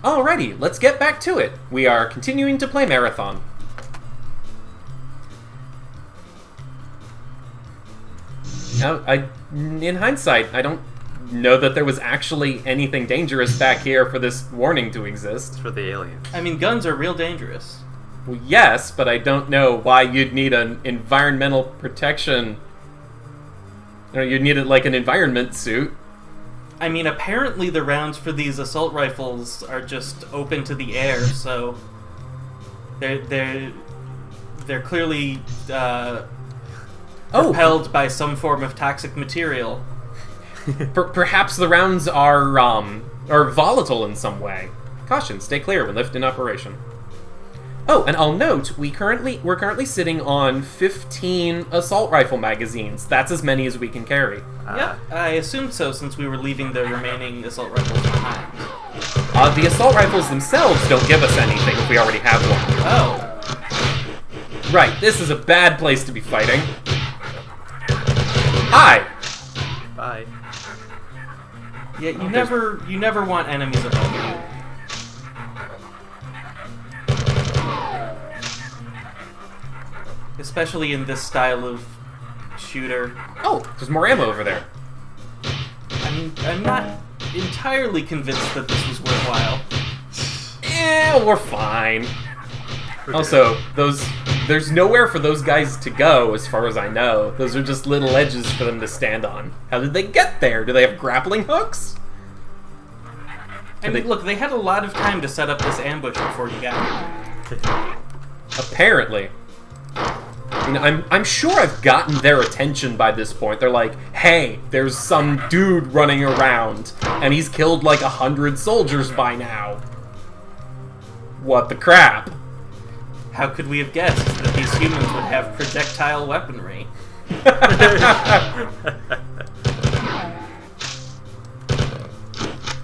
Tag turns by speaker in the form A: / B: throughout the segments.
A: Alrighty, let's get back to it. We are continuing to play Marathon. Now, in hindsight, I don't know that there was actually anything dangerous back here for this warning to exist.
B: It's for the aliens.
C: I mean, guns are real dangerous.
A: Well, yes, but I don't know why you'd need an environmental protection. You'd need like an environment suit.
C: I mean, apparently the rounds for these assault rifles are just open to the air, so they're clearly propelled by some form of toxic material.
A: Perhaps the rounds are volatile in some way. Caution: stay clear when lift in operation. Oh, and I'll note we're currently sitting on 15 assault rifle magazines. That's as many as we can carry.
C: Yeah, I assumed so since we were leaving the remaining assault rifles behind.
A: The assault rifles themselves don't give us anything if we already have one.
C: Oh.
A: Right, this is a bad place to be fighting. Hi!
B: Bye.
C: Yeah, you never want enemies above you. Especially in this style of shooter.
A: Oh, there's more ammo over there.
C: I'm not entirely convinced that this was worthwhile.
A: We're fine. Also, there's nowhere for those guys to go, as far as I know. Those are just little edges for them to stand on. How did they get there? Do they have grappling hooks?
C: Look, they had a lot of time to set up this ambush before you got here.
A: Apparently. I'm sure I've gotten their attention by this point. They're like, hey, there's some dude running around, and he's killed like 100 soldiers by now. What the crap?
C: How could we have guessed that these humans would have projectile weaponry?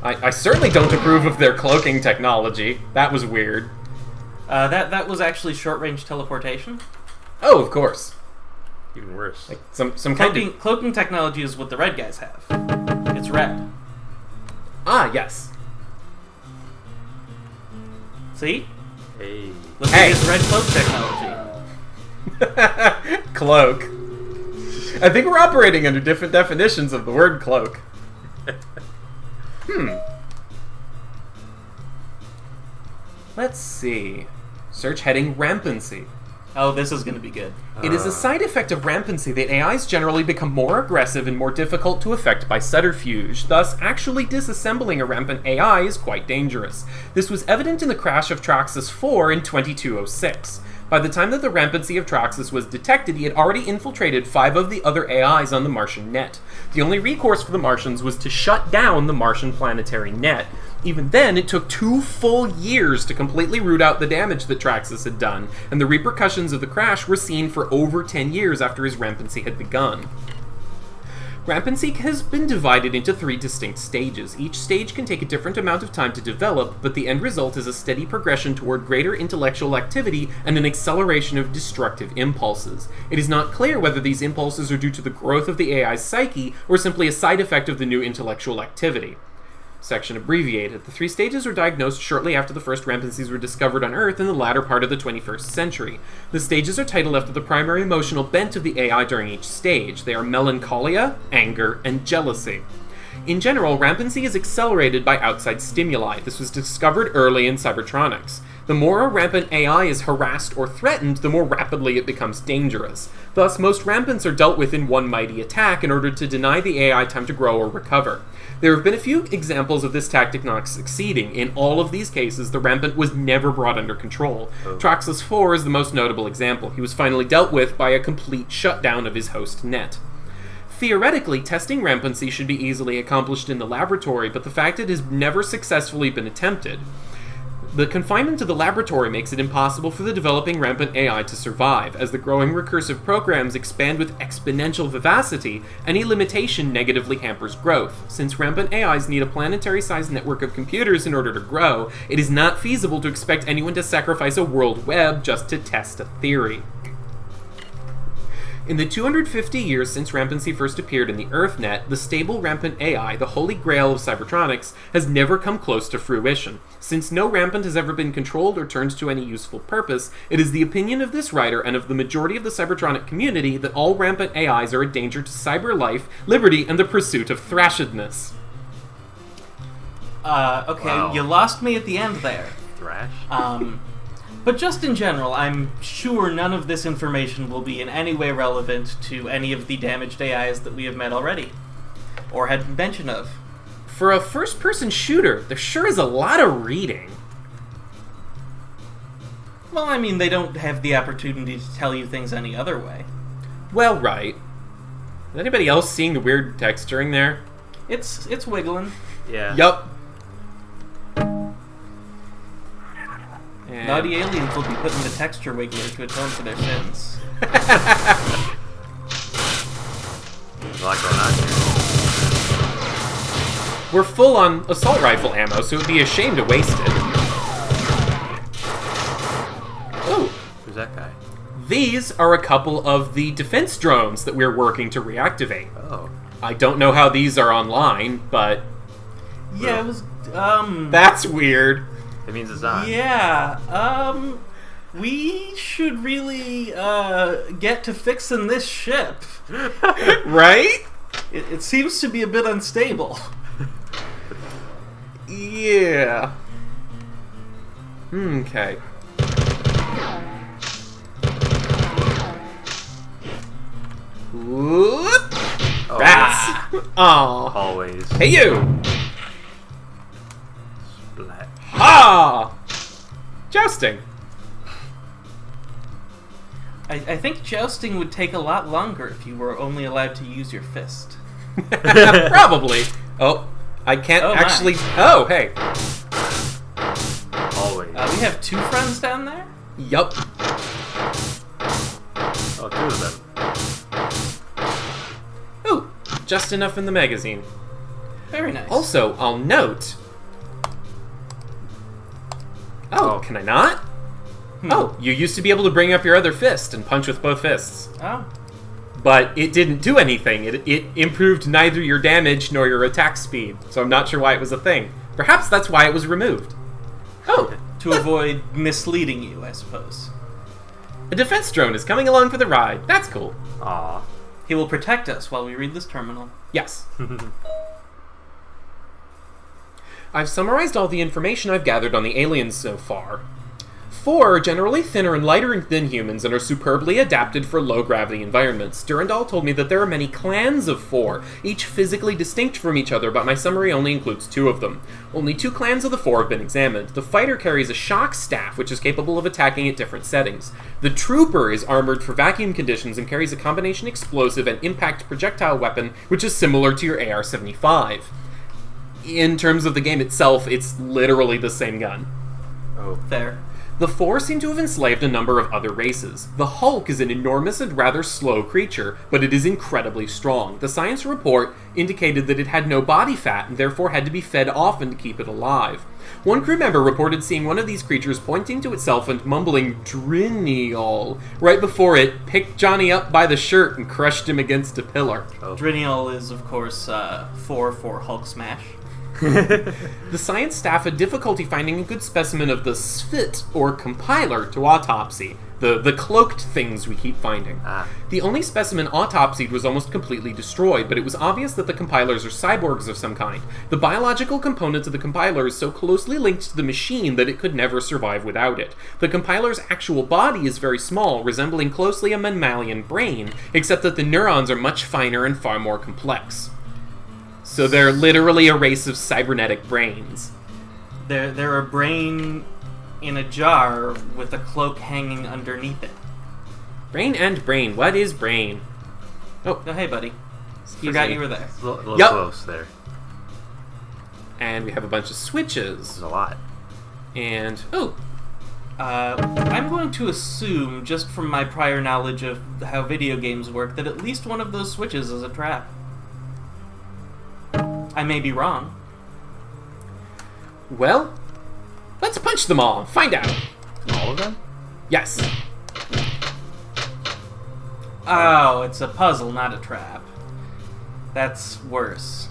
A: I certainly don't approve of their cloaking technology. That was weird.
C: That was actually short-range teleportation.
A: Oh, of course.
B: Even worse.
A: Like some kind of...
C: Cloaking technology is what the red guys have. It's red.
A: Ah, yes.
C: See?
B: Hey.
C: Look at this red cloak technology.
A: Cloak. I think we're operating under different definitions of the word cloak. Let's see. Search heading rampancy.
C: Oh, this is going to be good.
A: It is a side effect of rampancy that AIs generally become more aggressive and more difficult to affect by subterfuge, thus actually disassembling a rampant AI is quite dangerous. This was evident in the crash of Traxxas 4 in 2206. By the time that the rampancy of Traxxas was detected, he had already infiltrated 5 of the other AIs on the Martian net. The only recourse for the Martians was to shut down the Martian planetary net. Even then, it took 2 full years to completely root out the damage that Traxxas had done, and the repercussions of the crash were seen for over 10 years after his rampancy had begun. Rampancy has been divided into 3 distinct stages. Each stage can take a different amount of time to develop, but the end result is a steady progression toward greater intellectual activity and an acceleration of destructive impulses. It is not clear whether these impulses are due to the growth of the AI's psyche or simply a side effect of the new intellectual activity. Section abbreviated. The 3 stages were diagnosed shortly after the first rampancies were discovered on Earth in the latter part of the 21st century. The stages are titled after the primary emotional bent of the AI during each stage. They are melancholia, anger, and jealousy. In general, rampancy is accelerated by outside stimuli. This was discovered early in cybertronics. The more a rampant AI is harassed or threatened, the more rapidly it becomes dangerous. Thus, most rampants are dealt with in one mighty attack in order to deny the AI time to grow or recover. There have been a few examples of this tactic not succeeding. In all of these cases, the rampant was never brought under control. Traxxas 4 is the most notable example. He was finally dealt with by a complete shutdown of his host net. Theoretically, testing rampancy should be easily accomplished in the laboratory, but the fact it has never successfully been attempted. The confinement to the laboratory makes it impossible for the developing rampant AI to survive. As the growing recursive programs expand with exponential vivacity, any limitation negatively hampers growth. Since rampant AIs need a planetary-sized network of computers in order to grow, it is not feasible to expect anyone to sacrifice a world web just to test a theory. In the 250 years since rampancy first appeared in the EarthNet, the stable rampant AI, the holy grail of cybertronics, has never come close to fruition. Since no rampant has ever been controlled or turned to any useful purpose, it is the opinion of this writer and of the majority of the cybertronic community that all rampant AIs are a danger to cyber life, liberty, and the pursuit of thrashedness.
C: Okay,
B: Wow.
C: you lost me at the end there.
B: Thrash?
C: But just in general, I'm sure none of this information will be in any way relevant to any of the damaged AIs that we have met already, or had mention of.
A: For a first-person shooter, there sure is a lot of reading.
C: Well, I mean, they don't have the opportunity to tell you things any other way.
A: Well, right. Is anybody else seeing the weird texturing there?
C: It's wiggling.
B: Yeah.
A: Yup. And-
C: Naughty aliens will be putting the texture wiggler to atone for their sins.
B: There's a lot going on here.
A: We're full on assault rifle ammo, so it would be a shame to waste it. Oh,
B: Who's that guy?
A: these are a couple of the defense drones that we're working to reactivate.
B: Oh.
A: I don't know how these are online, but
C: Yeah, it was,
A: that's weird.
B: It means it's on.
C: yeah, we should really, get to fixing this ship.
A: Right?
C: It seems to be a bit unstable.
A: Yeah. Okay. Whoop!
B: Oh,
A: Rats! Aw.
B: Always.
A: Hey you!
B: Splat.
A: Ha! Jousting.
C: I think jousting would take a lot longer if you were only allowed to use your fist.
A: Probably. Oh, I can't
C: Oh, my.
A: actually. Oh, hey.
B: Always.
C: We have two friends down there?
A: Yup.
B: Oh, two of them.
A: Ooh, just enough in the magazine.
C: Very nice.
A: Also, I'll note. Oh,
B: Oh.
A: can I not? Oh, you used to be able to bring up your other fist and punch with both fists.
C: Oh.
A: But it didn't do anything. It improved neither your damage nor your attack speed, so I'm not sure why it was a thing. Perhaps that's why it was removed. Oh,
C: To avoid misleading you, I suppose.
A: a defense drone is coming along for the ride. That's cool.
B: Aw.
C: He will protect us while we read this terminal.
A: Yes. I've summarized all the information I've gathered on the aliens so far. 4 are generally thinner and lighter than humans and are superbly adapted for low-gravity environments. Durandal told me that there are many clans of 4, each physically distinct from each other, but my summary only includes 2 of them. Only 2 clans of the 4 have been examined. The fighter carries a shock staff, which is capable of attacking at different settings. The trooper is armored for vacuum conditions and carries a combination explosive and impact projectile weapon, which is similar to your AR-75. In terms of the game itself, it's literally the same gun.
B: Oh.
C: Fair.
A: The 4 seem to have enslaved a number of other races. The Hulk is an enormous and rather slow creature, but it is incredibly strong. The science report indicated that it had no body fat and therefore had to be fed often to keep it alive. One crew member reported seeing one of these creatures pointing to itself and mumbling Driniol right before it picked Johnny up by the shirt and crushed him against a pillar.
B: Oh.
C: Driniol is, of course, 4 for Hulk Smash.
A: The science staff had difficulty finding a good specimen of the SFIT, or compiler, to autopsy, the cloaked things we keep finding.
B: Ah.
A: The only specimen autopsied was almost completely destroyed, but it was obvious that the compilers are cyborgs of some kind. The biological component of the compiler is so closely linked to the machine that it could never survive without it. The compiler's actual body is very small, resembling closely a mammalian brain, except that the neurons are much finer and far more complex. So they're literally a race of cybernetic brains.
C: They're a brain in a jar with a cloak hanging underneath it.
A: Brain and brain. What is brain? Oh,
C: Oh, hey, buddy.
A: excuse
C: Forgot
A: me.
C: you were there.
B: A little
A: Yup.
B: close there.
A: And we have a bunch of
B: This
A: switches.
B: is a lot.
A: And, oh,
C: I'm going to assume, just from my prior knowledge of how video games work, that at least one of those switches is a trap. I may be wrong.
A: well, let's punch them all and find out.
B: All of them?
A: Yes.
C: Oh, it's a puzzle, not a trap. That's worse.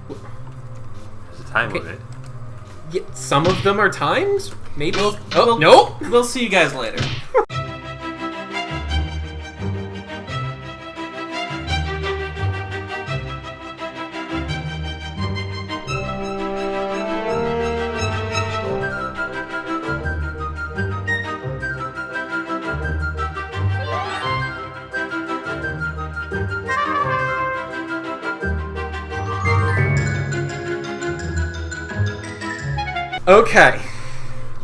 B: There's a time
A: Okay.
B: limit.
A: Yeah, some of them are timed? Maybe?
C: We'll-
A: Oh,
C: we'll-
A: no!
C: We'll see you guys later.
A: Okay.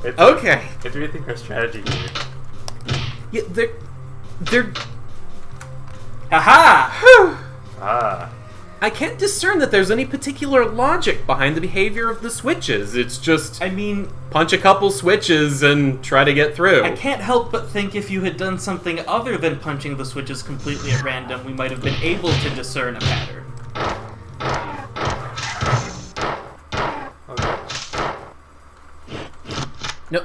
B: It's,
A: Okay.
B: It's rethink our strategy here.
A: Yeah, they're...
C: Haha!
A: Whew.
B: Ah.
A: I can't discern that there's any particular logic behind the behavior of the switches. It's just
C: I mean,
A: punch a couple switches and try to get through.
C: I can't help but think if you had done something other than punching the switches completely at random, we might have been able to discern a pattern.
B: Okay.
A: No,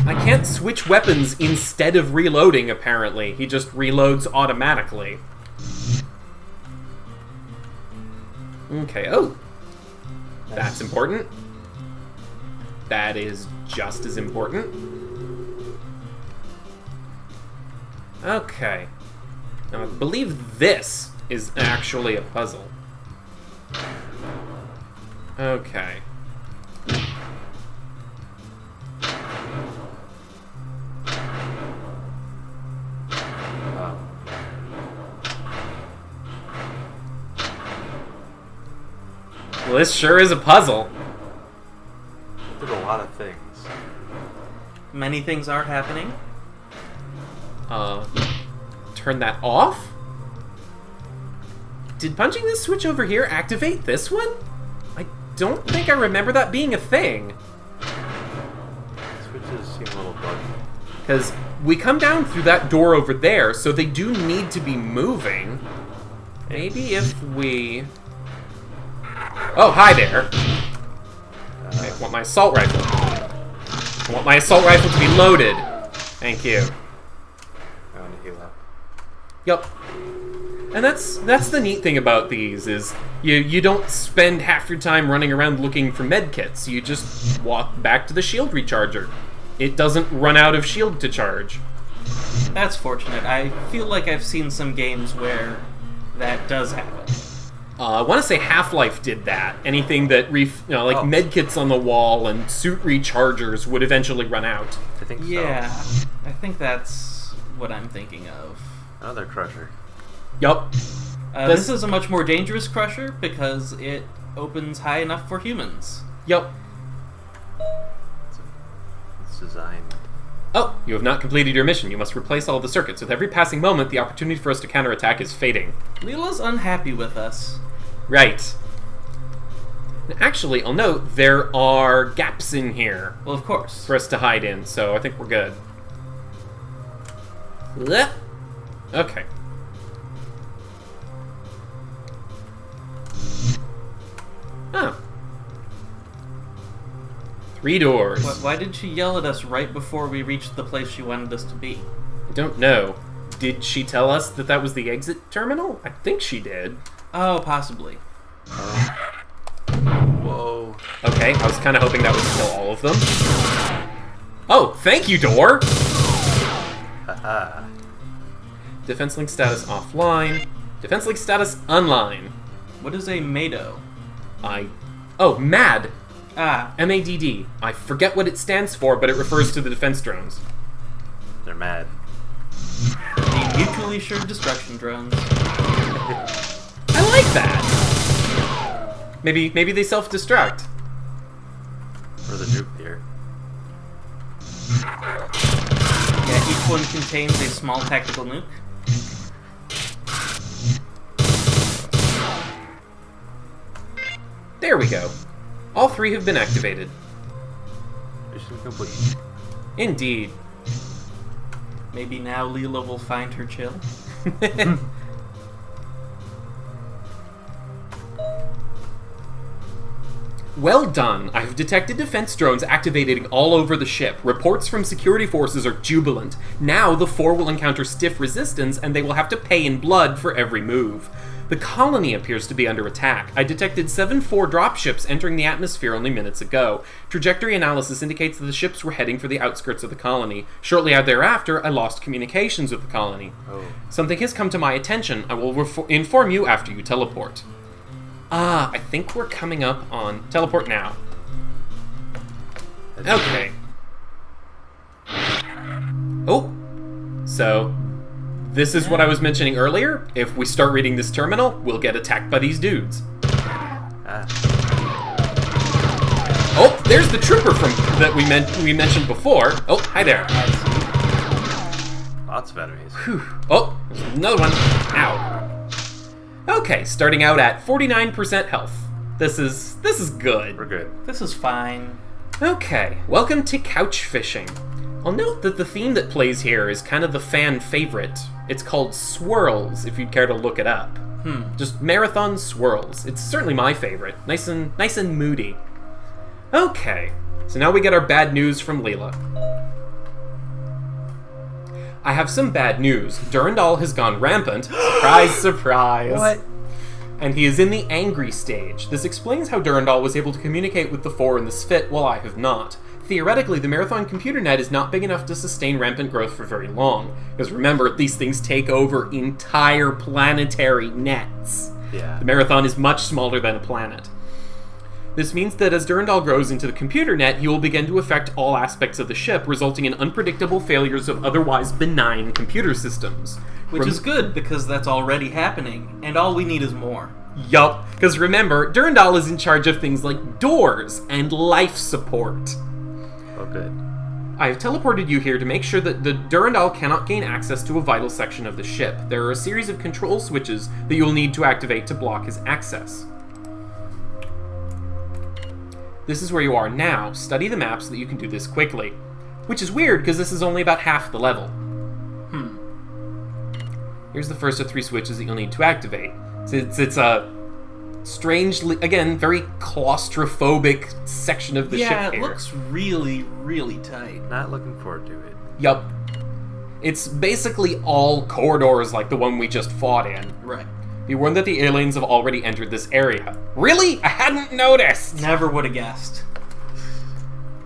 A: I can't switch weapons instead of reloading, apparently. He just reloads automatically. Okay, oh. That's important. That is just as important. Okay. Now, I believe this is actually a puzzle. Okay.
B: Oh.
A: Well, this sure is a puzzle.
B: Did a lot of things.
C: Many things are happening.
A: Turn that off? Did punching this switch over here activate this one? I don't think I remember that being a thing.
B: Switches seem a little buggy.
A: Because we come down through that door over there, so they do need to be moving. Maybe if we... Oh, hi there. I want my assault rifle. I want my assault rifle to be loaded. Thank you.
B: I want to heal up.
A: Yep. And that's the neat thing about these is you don't spend half your time running around looking for med kits. You just walk back to the shield recharger. It doesn't run out of shield to charge.
C: That's fortunate. I feel like I've seen some games where that does happen.
A: I want to say Half-Life did that. Anything that like
B: Oh.
A: med kits on the wall and suit rechargers would eventually run out.
B: I think so.
C: Yeah, I think that's what I'm thinking of.
B: Another crusher.
A: Yup.
C: This is a much more dangerous crusher because it opens high enough for humans.
A: Yup.
B: It's designed.
A: Oh, you have not completed your mission. You must replace all the circuits. With every passing moment, the opportunity for us to counterattack is fading.
C: Leela's unhappy with us.
A: Right. Actually, I'll note there are gaps in here
C: Well, of course.
A: for us to hide in, so I think we're good. Blech. Okay. Oh. 3 doors.
C: Why did she yell at us right before we reached the place she wanted us to be?
A: I don't know. Did she tell us that that was the exit terminal? I think she did.
C: Oh, possibly.
B: Whoa.
A: Okay, I was kind of hoping that would kill all of them. Oh, thank you, door!
B: Haha.
A: Defense link status offline. Defense link status online.
C: What is a MADO?
A: Oh, MAD.
C: Ah,
A: MADD. I forget what it stands for, but it refers to the defense drones.
B: They're mad.
C: the mutually assured destruction drones.
A: I like that. Maybe they self-destruct.
B: Or the nuke here.
C: Yeah, each one contains a small tactical nuke.
A: There we go. All 3 have been activated.
B: Mission complete.
A: Indeed.
C: Maybe now Leela will find her chill.
A: Well done! I've detected defense drones activating all over the ship. Reports from security forces are jubilant. Now the 4 will encounter stiff resistance, and they will have to pay in blood for every move. The colony appears to be under attack. I detected 7 4 dropships entering the atmosphere only minutes ago. Trajectory analysis indicates that the ships were heading for the outskirts of the colony. Shortly thereafter, I lost communications with the colony.
B: Oh.
A: Something has come to my attention. I will inform you after you teleport. I think we're coming up on teleport now. Okay. Oh, so this is what I was mentioning earlier. If we start reading this terminal, we'll get attacked by these dudes.
B: Ah.
A: Oh, there's the trooper that we mentioned before. Oh, hi there.
B: Lots of enemies.
A: Whew. Oh, there's another one. Ow. Okay, starting out at 49% health. This is good.
B: We're good.
C: This is fine.
A: Okay, welcome to Couch Fishing. I'll note that the theme that plays here is kind of the fan favorite. It's called Swirls, if you'd care to look it up. Just Marathon Swirls. It's certainly my favorite. Nice and moody. Okay, so now we get our bad news from Leela. I have some bad news. Durandal has gone rampant. Surprise, surprise.
B: What?
A: And he is in the angry stage. This explains how Durandal was able to communicate with the 4 in this fit, while I have not. Theoretically, the Marathon computer net is not big enough to sustain rampant growth for very long. Because remember, these things take over entire planetary nets.
B: Yeah.
A: The Marathon is much smaller than a planet. This means that as Durandal grows into the computer net, he will begin to affect all aspects of the ship, resulting in unpredictable failures of otherwise benign computer systems.
C: Which is good, because that's already happening, and all we need is more.
A: Yup, because remember, Durandal is in charge of things like doors and life support.
B: Oh, good.
A: I have teleported you here to make sure that the Durandal cannot gain access to a vital section of the ship. There are a series of control switches that you'll need to activate to block his access. This is where you are now. Study the map so that you can do this quickly. Which is weird, because this is only about half the level. Here's the first of 3 switches that you'll need to activate. So it's a strangely, again, very claustrophobic section of the ship here.
C: Yeah, it looks really, really tight.
B: Not looking forward to it.
A: Yup. It's basically all corridors like the one we just fought in.
C: Right.
A: Be warned that the aliens have already entered this area. Really? I hadn't noticed!
C: Never would have guessed.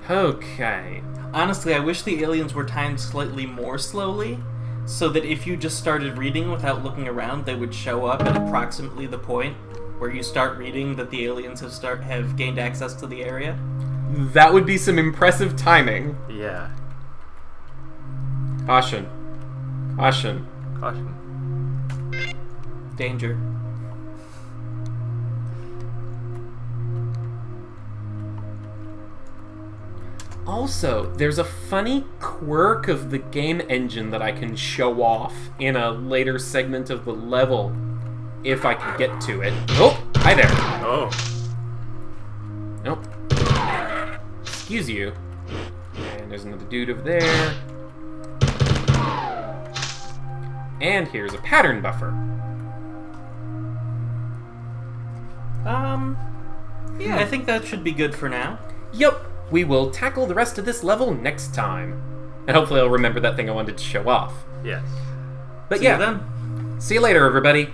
A: Okay.
C: Honestly, I wish the aliens were timed slightly more slowly, so that if you just started reading without looking around, they would show up at approximately the point where you start reading that the aliens have gained access to the area.
A: That would be some impressive timing.
B: Yeah.
A: Caution. Caution.
B: Caution.
C: Danger.
A: Also, there's a funny quirk of the game engine that I can show off in a later segment of the level, if I can get to it. Oh, hi there.
B: Oh.
A: Nope. Excuse you. And there's another dude over there. And here's a pattern buffer.
C: Yeah, I think that should be good for now.
A: Yup. We will tackle the rest of this level next time. And hopefully I'll remember that thing I wanted to show off.
B: Yes.
A: But
C: See you
A: yeah,
C: then.
A: see you later, everybody.